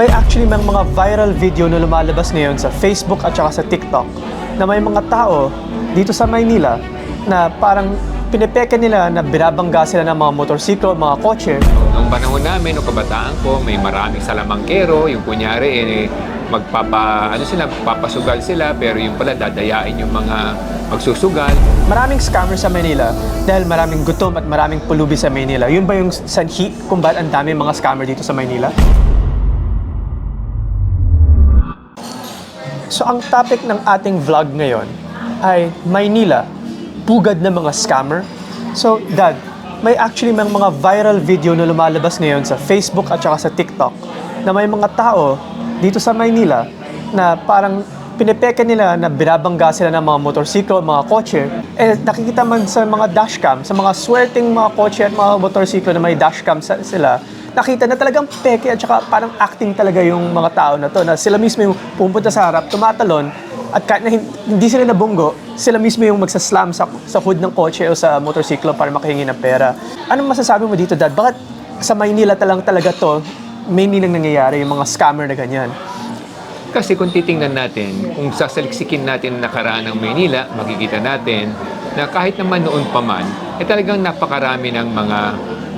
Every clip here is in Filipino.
May actually mga viral video na lumalabas ngayon sa Facebook at saka sa TikTok na may mga tao dito sa Maynila na parang pinipeke nila na binabangga sila ng mga motorsiklo, mga kotse. Nung panahon namin, nung kabataan ko, may maraming salamangkero, yung kunyari, magpapasugal sila, pero yung pala dadayain yung mga magsusugal. Maraming scammer sa Maynila dahil maraming gutom at maraming pulubi sa Maynila. Yun ba yung sanhi kung ba't ang dami mga scammer dito sa Maynila? So ang topic ng ating vlog ngayon ay Maynila, pugad ng mga scammer. So Dad, may actually mga viral video na lumalabas ngayon sa Facebook at saka sa TikTok na may mga tao dito sa Maynila na parang pinipeke nila na binabangga sila ng mga motorsiklo, mga kotse. Eh nakikita man sa mga dashcam, sa mga swerteng mga kotse at mga motorsiklo na may dashcam sila, nakita na talagang peke at saka parang acting talaga yung mga tao na to, na sila mismo yung pumunta sa harap, tumatalon, at kahit na hindi sila nabunggo, sila mismo yung magsaslam sa hood ng kotse o sa motorsiklo para makahingi ng pera. Anong masasabi mo dito, Dad? Bakit sa Maynila talaga to, mainly nang nangyayari yung mga scammer na ganyan? Kasi kung titingnan natin, kung sasaliksikin natin ang nakaraan ng Maynila, makikita natin na kahit naman noon pa man, talagang napakarami ng mga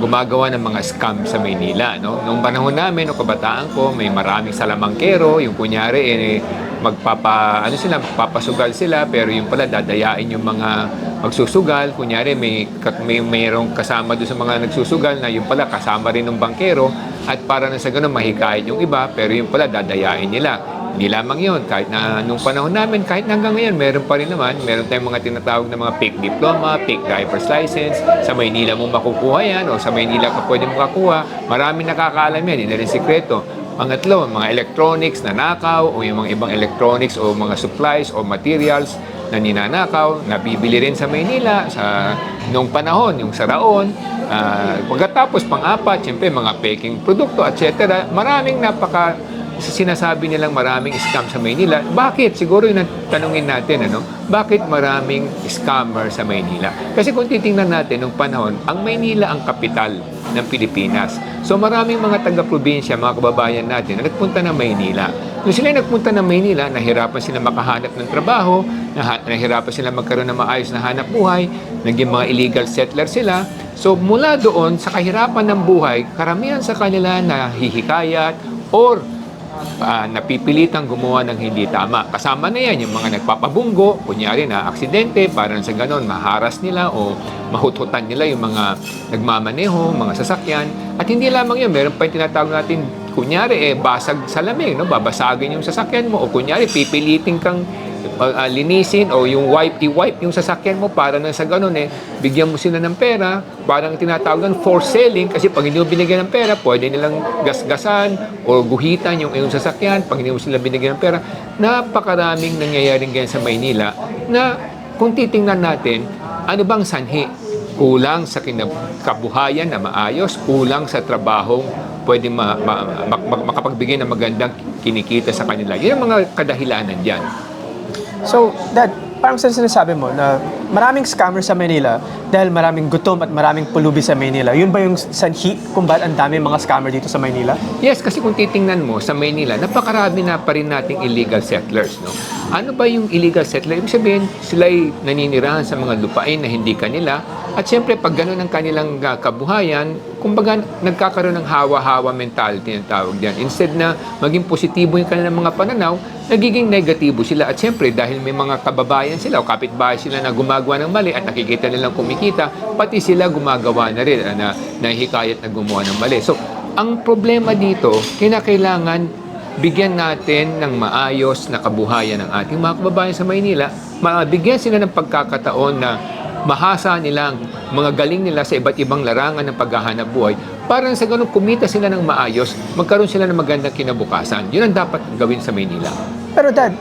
gumagawa ng mga scam sa Maynila. No? Noong panahon namin, noong kabataan ko, may maraming salamangkero, yung kunyari, magpapasugal sila, pero yung pala dadayain yung mga magsusugal. Kunyari, mayroong kasama doon sa mga nagsusugal na yung pala kasama rin ng bangkero, at para na sa ganun mahikayat yung iba, pero yung pala dadayain nila. Hindi lamang yun, kahit na nung panahon namin, kahit hanggang ngayon, meron pa rin naman, meron tayong mga tinatawag na mga fake diploma, fake driver's license. Sa Maynila mo makukuha yan, o sa Maynila ka pwede makakuha. Maraming nakakaalam yan, hindi na rin sikreto. Pangatlo, mga electronics na nakaw, o yung mga ibang electronics o mga supplies o materials na ninanakaw, nabibili rin sa Maynila sa noong panahon, yung saraon. Pagkatapos, pang-apat, siyempre, mga peking produkto, etc. Maraming sinasabi nilang maraming scam sa Maynila. Bakit? Siguro yung tanungin natin, bakit maraming scammer sa Maynila? Kasi kung titingnan natin nung panahon, ang Maynila ang kapital ng Pilipinas. So maraming mga taga-probinsya, mga kababayan natin na nagpunta ng Maynila. Nung sila nagpunta ng Maynila, nahirapan sila makahanap ng trabaho, nahirapan sila magkaroon ng maayos na hanap buhay, naging mga illegal settler sila. So mula doon, sa kahirapan ng buhay, karamihan sa kanila na hihikayat or napipilitang gumawa ng hindi tama. Kasama na yan yung mga nagpapabunggo, kunyari na aksidente, para sa ganon maharas nila o mahuthutan nila yung mga nagmamaneho, mga sasakyan. At hindi lamang yun, meron pa yung tinatawag natin, kunyari basag sa lamig, babasagin yung sasakyan mo, o kunyari pipiliting kang linisin o yung i-wipe yung sasakyan mo para na sa ganun bigyan mo sila ng pera, parang tinatawag ng forced selling, kasi pag hindi mo binigyan ng pera, pwede nilang gasgasan o guhitan yung sasakyan pag hindi mo sila binigyan ng pera. Napakaraming nangyayaring ganyan sa Maynila na kung titingnan natin, ano bang sanhi? Kulang sa kabuhayan na maayos, kulang sa trabahong pwede makapagbigay ng magandang kinikita sa kanila. Yan ang mga kadahilanan dyan. So, Dad, parang sinasabi mo na maraming scammer sa Manila dahil maraming gutom at maraming pulubi sa Manila. Yun ba yung sanhi kung ba't ang dami mga scammer dito sa Manila? Yes, kasi kung titingnan mo sa Maynila, napakarami na pa rin nating illegal settlers. Ano ba yung illegal settler? Ibig sabihin, sila'y naninirahan sa mga lupain na hindi kanila. At siyempre, pag gano'n ang kanilang kabuhayan, kumbaga nagkakaroon ng hawa-hawa mentality na tawag diyan. Instead na maging positibo yung kanilang mga pananaw, nagiging negatibo sila. At siyempre, dahil may mga kababayan sila o kapitbahay sila na gumagawa ng mali at nakikita nilang kumikita, pati sila gumagawa na rin, nahihikayat na gumawa ng mali. So, ang problema dito, kinakailangan bigyan natin ng maayos na kabuhayan ng ating mga kababayan sa Maynila, mabigyan sila ng pagkakataon na mahasa nilang mga galing nila sa iba't ibang larangan ng paghahanap buhay para sa ganun kumita sila ng maayos, magkaroon sila ng magandang kinabukasan. Yun ang dapat gawin sa Maynila. Pero Dad,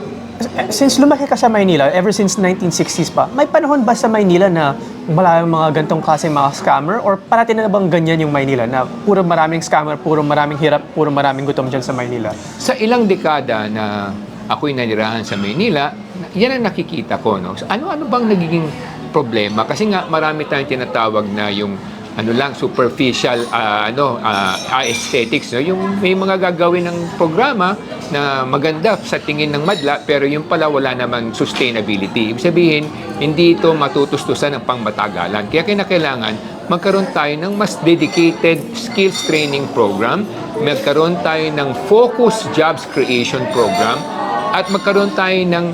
since lumaki ka sa Maynila, ever since 1960s pa, may panahon ba sa Maynila na wala yung mga gantong klaseng mga scammer? Or parati na bang ganyan yung Maynila na puro maraming scammer, puro maraming hirap, puro maraming gutom dyan sa Maynila? Sa ilang dekada na ako'y nanirahan sa Maynila, yan ang nakikita ko. Ano-ano bang nagiging problema? Kasi nga marami tayong tinatawag na yung superficial aesthetics, no? Yung may mga gagawin ng programa na maganda sa tingin ng madla pero yung pala wala namang sustainability. Ibig sabihin, hindi ito matutustusan ng pangmatagalan. Kaya kinakailangan magkaroon tayo ng mas dedicated skills training program, magkaroon tayo ng focus jobs creation program, at magkaroon tayo ng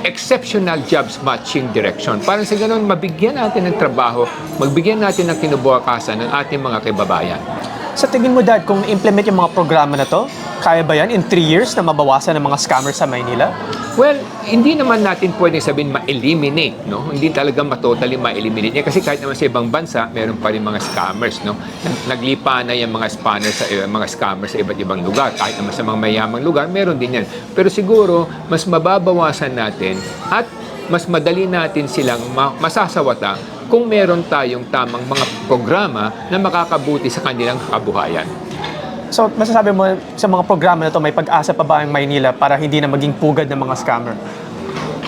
exceptional jobs matching direction. Para sa ganun, mabigyan natin ng trabaho, magbigyan natin ng kinubukasan ng ating mga kababayan. Sa tingin mo, Dad, kung implement yung mga programa na to, kaya ba yan in 3 years na mabawasan ng mga scammers sa Maynila? Well, hindi naman natin pwedeng sabihin ma-eliminate, no? Hindi talaga totally ma-eliminate niya kasi kahit naman sa ibang bansa, meron pa rin mga scammers, no? Naglipa na yung mga scammers sa iba't ibang lugar. Kahit naman sa mga mayamang lugar, meron din yan. Pero siguro, mas mababawasan natin at mas madali natin silang masasawata kung meron tayong tamang mga programa na makakabuti sa kanilang kabuhayan. So, masasabi mo sa mga programa na to, may pag-asa pa ba ang Maynila para hindi na maging pugad ng mga scammer?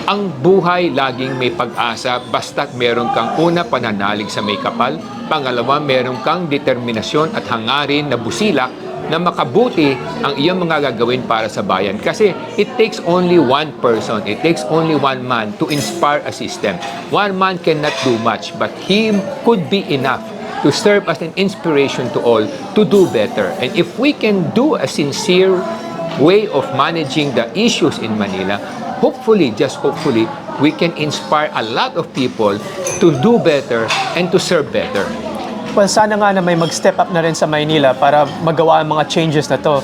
Ang buhay laging may pag-asa basta't meron kang una pananalig sa may kapal, pangalawa meron kang determinasyon at hangarin na busilak na makabuti ang iyong mga gagawin para sa bayan. Kasi it takes only one person, it takes only one man to inspire a system. One man cannot do much, but he could be enough to serve as an inspiration to all to do better. And if we can do a sincere way of managing the issues in Manila, hopefully, just hopefully, we can inspire a lot of people to do better and to serve better. Well, sana nga na may mag-step up na rin sa Maynila para magawa ang mga changes na to.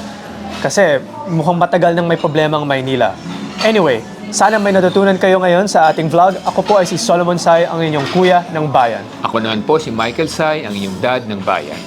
Kasi mukhang matagal nang may problema ang Maynila. Anyway, sana may natutunan kayo ngayon sa ating vlog. Ako po ay si Solomon Sai, ang inyong kuya ng bayan. Ako naman po si Michael Sai, ang inyong dad ng bayan.